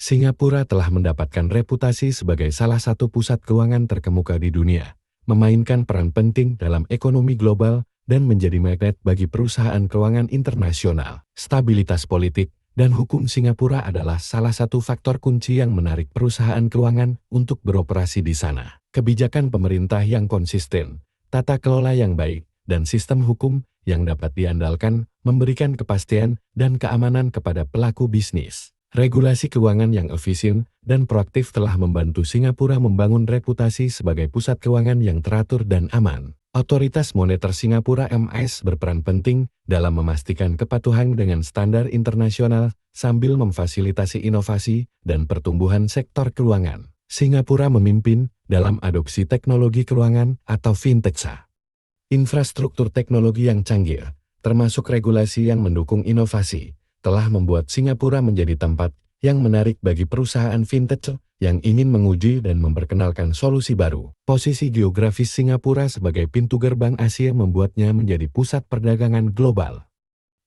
Singapura telah mendapatkan reputasi sebagai salah satu pusat keuangan terkemuka di dunia, memainkan peran penting dalam ekonomi global dan menjadi magnet bagi perusahaan keuangan internasional. Stabilitas politik dan hukum Singapura adalah salah satu faktor kunci yang menarik perusahaan keuangan untuk beroperasi di sana. Kebijakan pemerintah yang konsisten, tata kelola yang baik, dan sistem hukum yang dapat diandalkan memberikan kepastian dan keamanan kepada pelaku bisnis. Regulasi keuangan yang efisien dan proaktif telah membantu Singapura membangun reputasi sebagai pusat keuangan yang teratur dan aman. Otoritas Moneter Singapura (MAS) berperan penting dalam memastikan kepatuhan dengan standar internasional sambil memfasilitasi inovasi dan pertumbuhan sektor keuangan. Singapura memimpin dalam adopsi teknologi keuangan atau fintech. Infrastruktur teknologi yang canggih, termasuk regulasi yang mendukung inovasi, telah membuat Singapura menjadi tempat yang menarik bagi perusahaan fintech yang ingin menguji dan memperkenalkan solusi baru. Posisi geografis Singapura sebagai pintu gerbang Asia membuatnya menjadi pusat perdagangan global.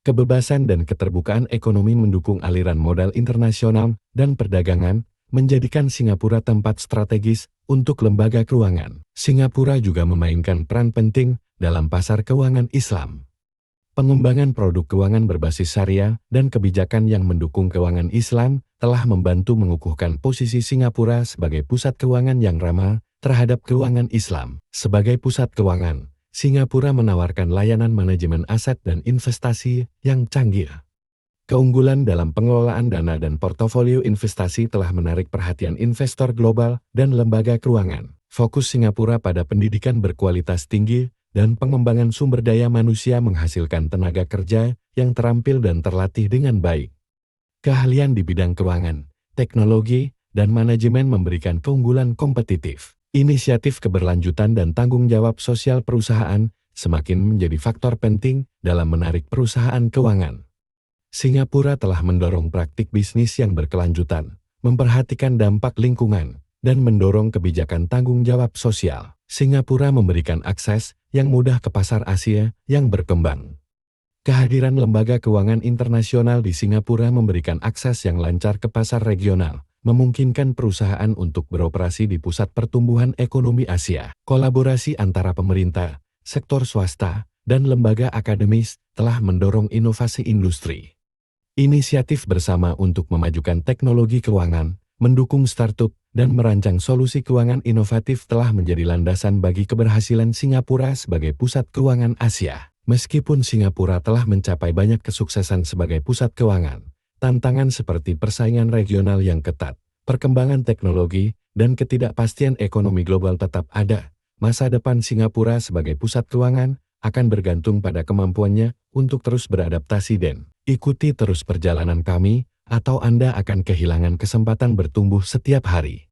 Kebebasan dan keterbukaan ekonomi mendukung aliran modal internasional dan perdagangan, menjadikan Singapura tempat strategis untuk lembaga keuangan. Singapura juga memainkan peran penting dalam pasar keuangan Islam. Pengembangan produk keuangan berbasis syariah dan kebijakan yang mendukung keuangan Islam telah membantu mengukuhkan posisi Singapura sebagai pusat keuangan yang ramah terhadap keuangan Islam. Sebagai pusat keuangan, Singapura menawarkan layanan manajemen aset dan investasi yang canggih. Keunggulan dalam pengelolaan dana dan portofolio investasi telah menarik perhatian investor global dan lembaga keuangan. Fokus Singapura pada pendidikan berkualitas tinggi dan pengembangan sumber daya manusia menghasilkan tenaga kerja yang terampil dan terlatih dengan baik. Keahlian di bidang keuangan, teknologi, dan manajemen memberikan keunggulan kompetitif. Inisiatif keberlanjutan dan tanggung jawab sosial perusahaan semakin menjadi faktor penting dalam menarik perusahaan keuangan. Singapura telah mendorong praktik bisnis yang berkelanjutan, memperhatikan dampak lingkungan, dan mendorong kebijakan tanggung jawab sosial. Singapura memberikan akses yang mudah ke pasar Asia yang berkembang. Kehadiran lembaga keuangan internasional di Singapura memberikan akses yang lancar ke pasar regional, memungkinkan perusahaan untuk beroperasi di pusat pertumbuhan ekonomi Asia. Kolaborasi antara pemerintah, sektor swasta, dan lembaga akademis telah mendorong inovasi industri. Inisiatif bersama untuk memajukan teknologi keuangan, mendukung startup, dan merancang solusi keuangan inovatif telah menjadi landasan bagi keberhasilan Singapura sebagai pusat keuangan Asia. Meskipun Singapura telah mencapai banyak kesuksesan sebagai pusat keuangan, tantangan seperti persaingan regional yang ketat, perkembangan teknologi, dan ketidakpastian ekonomi global tetap ada. Masa depan Singapura sebagai pusat keuangan akan bergantung pada kemampuannya untuk terus beradaptasi dan ikuti terus perjalanan kami, atau Anda akan kehilangan kesempatan bertumbuh setiap hari.